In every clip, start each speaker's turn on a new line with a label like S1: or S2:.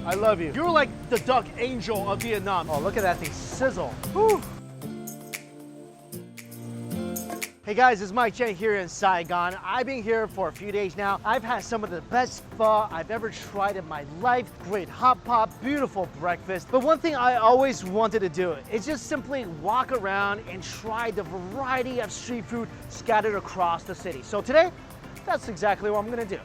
S1: I love you. You're like the duck angel of Vietnam. Oh, look at that thing sizzle. Whew. Hey guys, it's Mike Chen here in Saigon. I've been here for a few days now. I've had some of the best pho I've ever tried in my life. Great hot pot, beautiful breakfast. But one thing I always wanted to do is just simply walk around and try the variety of street food scattered across the city. So today, that's exactly what I'm gonna do.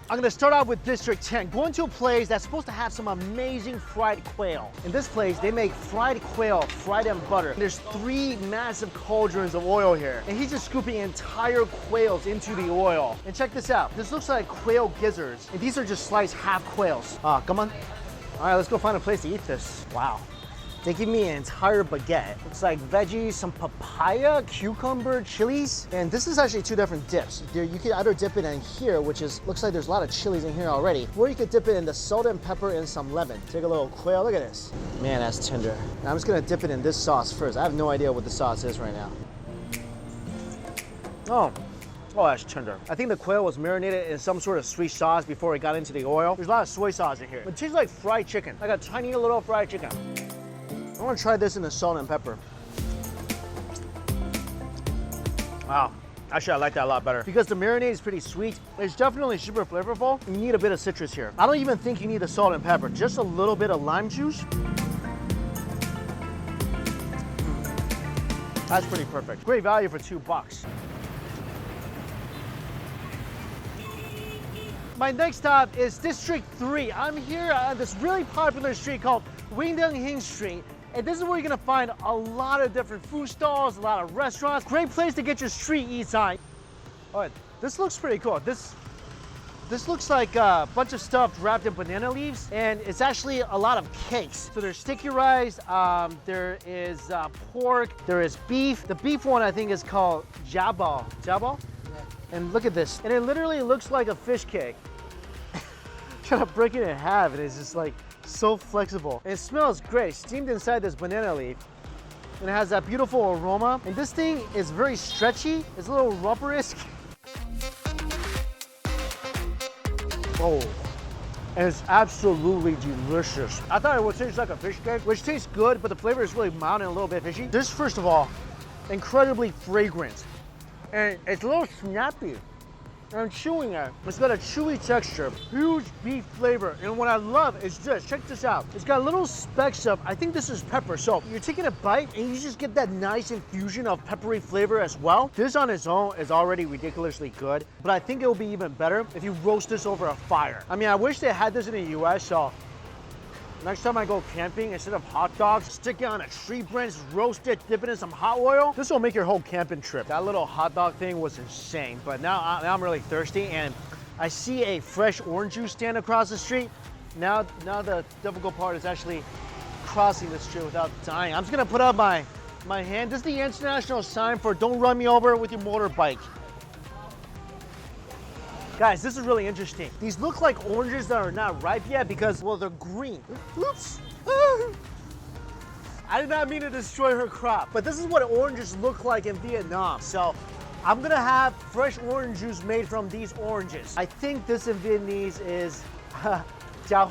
S1: I'm gonna start out with District 10, going to a place that's supposed to have some amazing fried quail. In this place, they make fried quail, fried in butter. There's 3 massive cauldrons of oil here. And he's just scooping entire quails into the oil. And check this out. This looks like quail gizzards. And these are just sliced half quails. Come on. All right, let's go find a place to eat this. Wow. They give me an entire baguette. It's like veggies, some papaya, cucumber, chilies. And this is actually 2 different dips. You could either dip it in here, which looks like there's a lot of chilies in here already, or you could dip it in the salt and pepper and some lemon. Take a little quail, look at this. Man, that's tender. Now I'm just gonna dip it in this sauce first. I have no idea what the sauce is right now. Oh, that's tender. I think the quail was marinated in some sort of sweet sauce before it got into the oil. There's a lot of soy sauce in here. It tastes like fried chicken, like a tiny little fried chicken. I want to try this in the salt and pepper. Wow, actually I like that a lot better. Because the marinade is pretty sweet, it's definitely super flavorful. You need a bit of citrus here. I don't even think you need the salt and pepper, just a little bit of lime juice. That's pretty perfect. Great value for $2. My next stop is District 3. I'm here on this really popular street called Wing Dong Hing Street. And this is where you're gonna find a lot of different food stalls, a lot of restaurants. Great place to get your street eats on. All right, this looks pretty cool. This looks like a bunch of stuff wrapped in banana leaves, and it's actually a lot of cakes. So there's sticky rice, there is pork, there is beef. The beef one I think is called jabal. Jabal? Yeah. And look at this. And it literally looks like a fish cake. Try to break it in half, and it's just like, so flexible. And it smells great, steamed inside this banana leaf. And it has that beautiful aroma. And this thing is very stretchy. It's a little rubberish. Oh, and it's absolutely delicious. I thought it would taste like a fish cake, which tastes good, but the flavor is really mild and a little bit fishy. This, first of all, incredibly fragrant. And it's a little snappy. And I'm chewing it. It's got a chewy texture, huge beef flavor. And what I love is this, check this out. It's got little specks of, I think this is pepper. So you're taking a bite and you just get that nice infusion of peppery flavor as well. This on its own is already ridiculously good, but I think it will be even better if you roast this over a fire. I mean, I wish they had this in the US, so next time I go camping, instead of hot dogs, stick it on a tree branch, roast it, dip it in some hot oil. This will make your whole camping trip. That little hot dog thing was insane, but now I'm really thirsty, and I see a fresh orange juice stand across the street. Now the difficult part is actually crossing the street without dying. I'm just gonna put up my hand. This is the international sign for don't run me over with your motorbike. Guys, this is really interesting. These look like oranges that are not ripe yet because, well, they're green. Oops. I did not mean to destroy her crop, but this is what oranges look like in Vietnam. So I'm gonna have fresh orange juice made from these oranges. I think this in Vietnamese is chao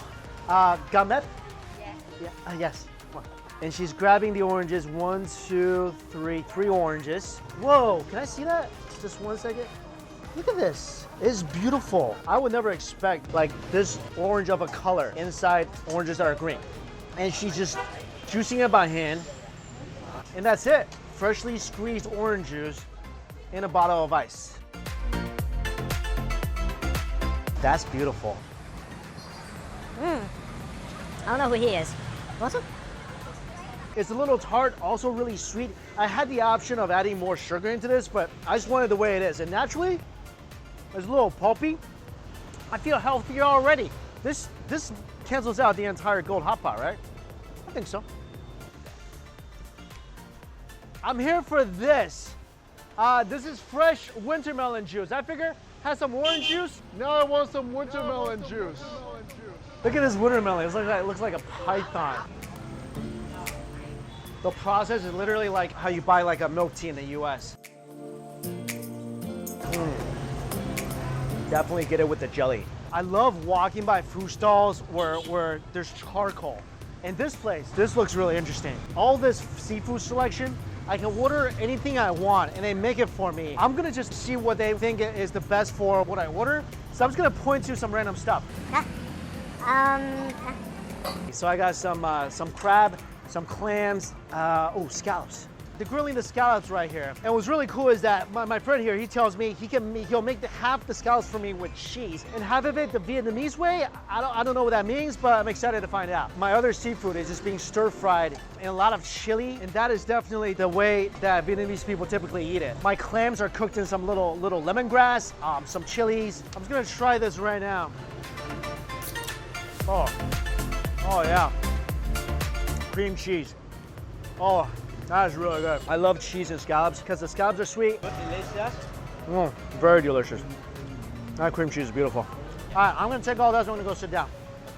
S1: gamet. Yes. Yeah, yes. And she's grabbing the oranges. 1, 2, 3 oranges. Whoa, can I see that? Just 1 second. Look at this. It's beautiful. I would never expect like this orange of a color inside oranges that are green. And she's just juicing it by hand. And that's it. Freshly squeezed orange juice in a bottle of ice. That's beautiful.
S2: I don't know who he is. What's it?
S1: It's a little tart, also really sweet. I had the option of adding more sugar into this, but I just wanted the way it is. And naturally, it's a little pulpy. I feel healthier already. This cancels out the entire gold hot pot, right? I think so. I'm here for this. This is fresh wintermelon juice. I figure has some orange juice.
S3: Now I want some wintermelon juice.
S1: Look at this wintermelon. It looks like a python. The process is literally like how you buy like a milk tea in the US. Definitely get it with the jelly. I love walking by food stalls where there's charcoal. And this place, this looks really interesting. All this seafood selection, I can order anything I want and they make it for me. I'm gonna just see what they think is the best for what I order. So I'm just gonna point to some random stuff. So I got some crab, some clams, oh, scallops. They're grilling the scallops right here. And what's really cool is that my friend here, he tells me he'll make half the scallops for me with cheese and half of it the Vietnamese way. I don't know what that means, but I'm excited to find out. My other seafood is just being stir fried in a lot of chili, and that is definitely the way that Vietnamese people typically eat it. My clams are cooked in some little lemongrass, some chilies. I'm just gonna try this right now. Oh yeah, cream cheese. Oh. That is really good. I love cheese and scallops because the scallops are sweet. Delicious. Very delicious. That cream cheese is beautiful. All right, I'm gonna take all this. I'm gonna go sit down.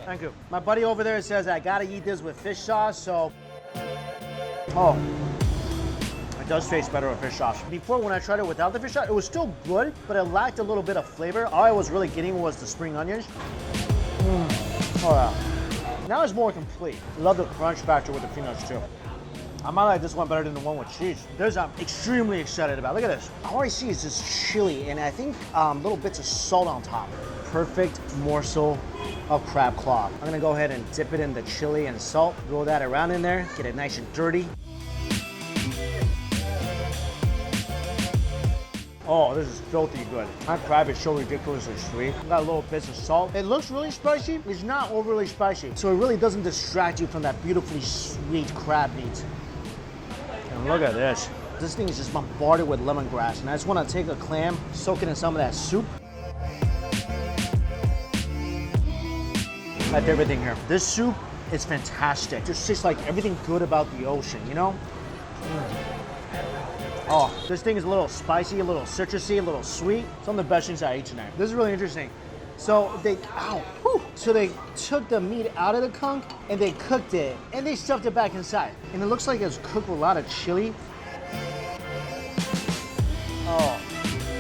S1: Thank you. My buddy over there says I gotta eat this with fish sauce, so. Oh, it does taste better with fish sauce. Before, when I tried it without the fish sauce, it was still good, but it lacked a little bit of flavor. All I was really getting was the spring onions. Oh yeah. Now it's more complete. Love the crunch factor with the peanuts too. I might like this one better than the one with cheese. This I'm extremely excited about. Look at this. All I see is this chili and I think little bits of salt on top. Perfect morsel of crab claw. I'm gonna go ahead and dip it in the chili and salt, roll that around in there, get it nice and dirty. Oh, this is filthy good. My crab is so ridiculously sweet. Got little bits of salt. It looks really spicy. It's not overly spicy. So it really doesn't distract you from that beautifully sweet crab meat. And look at this. This thing is just bombarded with lemongrass. And I just want to take a clam, soak it in some of that soup. My favorite thing here. This soup is fantastic. Just tastes like everything good about the ocean, you know? Oh, this thing is a little spicy, a little citrusy, a little sweet. Some of the best things I ate tonight. This is really interesting. So they took the meat out of the conch and they cooked it and they stuffed it back inside. And it looks like it's cooked with a lot of chili. Oh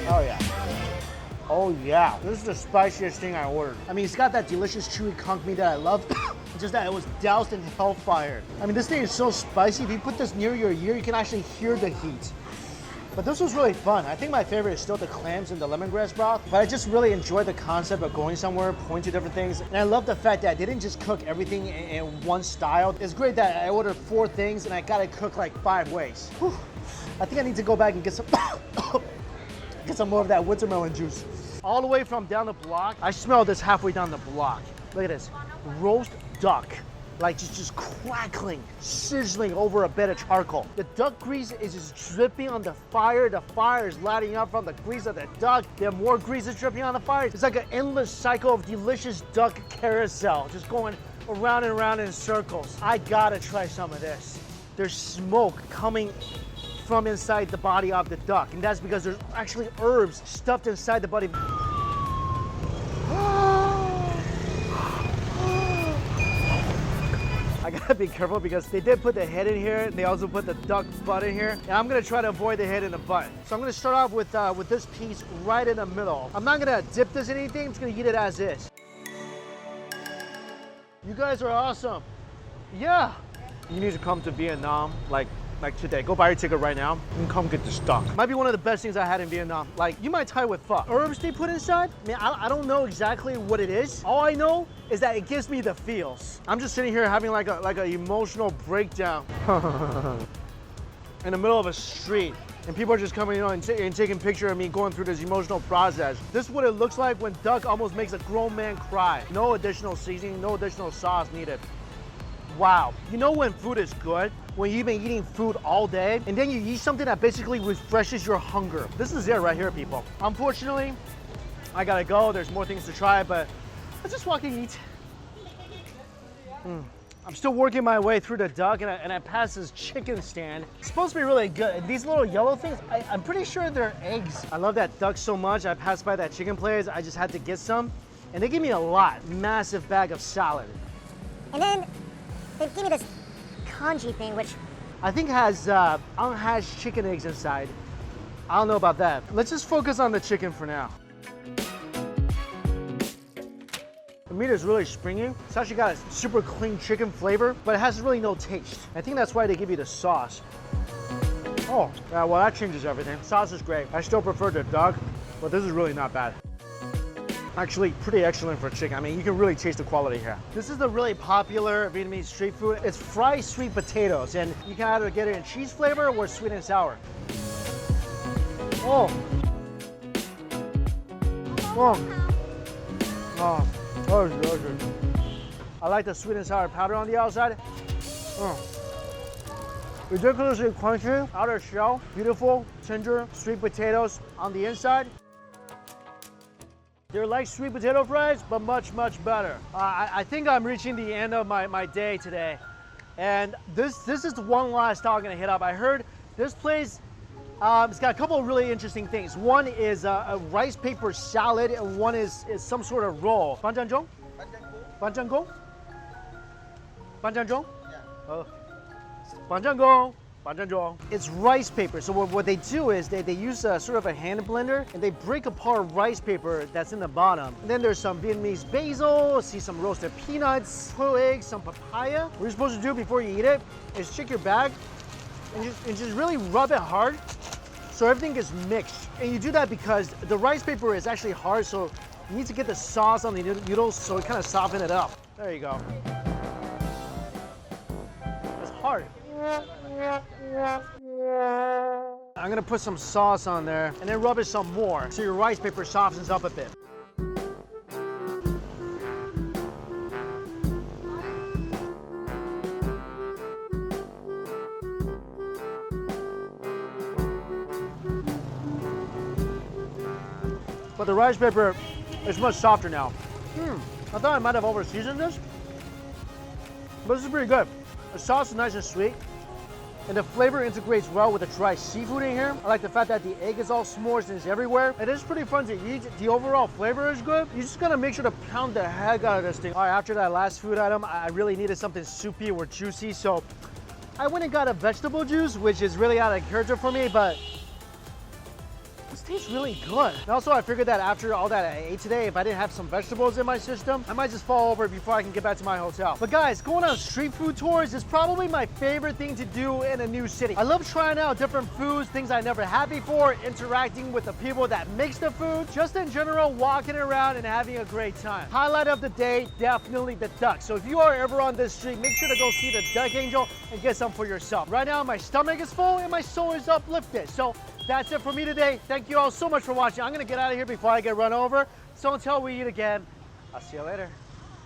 S1: yeah. Oh yeah. This is the spiciest thing I ordered. I mean, it's got that delicious chewy conch meat that I love. It's just that it was doused in hellfire. I mean, this thing is so spicy. If you put this near your ear, you can actually hear the heat. But this was really fun. I think my favorite is still the clams and the lemongrass broth. But I just really enjoyed the concept of going somewhere, pointing to different things. And I love the fact that they didn't just cook everything in one style. It's great that I ordered 4 things and I got it cooked like 5 ways. Whew. I think I need to go back and get some more of that watermelon juice. All the way from down the block, I smell this halfway down the block. Look at this, roast duck. Like just crackling, sizzling over a bed of charcoal. The duck grease is just dripping on the fire. The fire is lighting up from the grease of the duck. There more grease is dripping on the fire. It's like an endless cycle of delicious duck carousel, just going around and around in circles. I gotta try some of this. There's smoke coming from inside the body of the duck, and that's because there's actually herbs stuffed inside the body. I gotta be careful because they did put the head in here and they also put the duck butt in here. And I'm gonna try to avoid the head and the butt. So I'm gonna start off with this piece right in the middle. I'm not gonna dip this in anything, I'm just gonna eat it as is. You guys are awesome. Yeah. You need to come to Vietnam like today. Go buy your ticket right now and come get this duck. Might be one of the best things I had in Vietnam. Like, you might tie with pho. Herbs they put inside, I mean, I don't know exactly what it is. All I know is that it gives me the feels. I'm just sitting here having like an emotional breakdown in the middle of a street. And people are just coming, and taking pictures of me going through this emotional process. This is what it looks like when duck almost makes a grown man cry. No additional seasoning, no additional sauce needed. Wow. You know when food is good? When you've been eating food all day, and then you eat something that basically refreshes your hunger. This is it right here, people. Unfortunately, I gotta go. There's more things to try, but let's just walk and eat. I'm still working my way through the duck, and I passed this chicken stand. It's supposed to be really good. And these little yellow things, I'm pretty sure they're eggs. I love that duck so much. I passed by that chicken place. I just had to get some. And they gave me a lot, massive bag of salad.
S2: And then they gave me this congee thing, which
S1: I think has unhatched chicken eggs inside. I don't know about that. Let's just focus on the chicken for now. The meat is really springy. It's actually got a super clean chicken flavor, but it has really no taste. I think that's why they give you the sauce. Oh, yeah, well that changes everything. Sauce is great. I still prefer the duck, but this is really not bad. Actually, pretty excellent for chicken. I mean, you can really taste the quality here. This is the really popular Vietnamese street food. It's fried sweet potatoes, and you can either get it in cheese flavor or sweet and sour. Oh. Oh. Oh. Oh, it's delicious. I like the sweet and sour powder on the outside. Oh. Ridiculously crunchy, outer shell, beautiful, tender, sweet potatoes on the inside. They're like sweet potato fries, but much, much better. I think I'm reaching the end of my day today. And this is the one last stop I'm gonna hit up. I heard this place, it's got a couple of really interesting things. One is a rice paper salad, and one is some sort of roll. Banjanjong? Banjanggong? Banjanjong? Yeah. Banjanggong. Banjanjong. It's rice paper. So what they do is they use a sort of a hand blender and they break apart rice paper that's in the bottom. And then there's some Vietnamese basil, see some roasted peanuts, quail eggs, some papaya. What you're supposed to do before you eat it is check your bag and just really rub it hard so everything gets mixed. And you do that because the rice paper is actually hard, so you need to get the sauce on the noodles so it kind of soften it up. There you go. It's hard. I'm gonna put some sauce on there and then rub it some more so your rice paper softens up a bit. But the rice paper is much softer now. I thought I might have over-seasoned this, but this is pretty good. The sauce is nice and sweet, and the flavor integrates well with the dry seafood in here. I like the fact that the egg is all smooth and it's everywhere. It is pretty fun to eat. The overall flavor is good. You just gotta make sure to pound the heck out of this thing. All right, after that last food item, I really needed something soupy or juicy, so I went and got a vegetable juice, which is really out of character for me, but this tastes really good. And also, I figured that after all that I ate today, if I didn't have some vegetables in my system, I might just fall over before I can get back to my hotel. But guys, going on street food tours is probably my favorite thing to do in a new city. I love trying out different foods, things I never had before, interacting with the people that makes the food, just in general, walking around and having a great time. Highlight of the day, definitely the duck. So if you are ever on this street, make sure to go see the Duck Angel and get some for yourself. Right now, my stomach is full and my soul is uplifted. So that's it for me today. Thank you all so much for watching. I'm gonna get out of here before I get run over. So until we eat again, I'll see you later.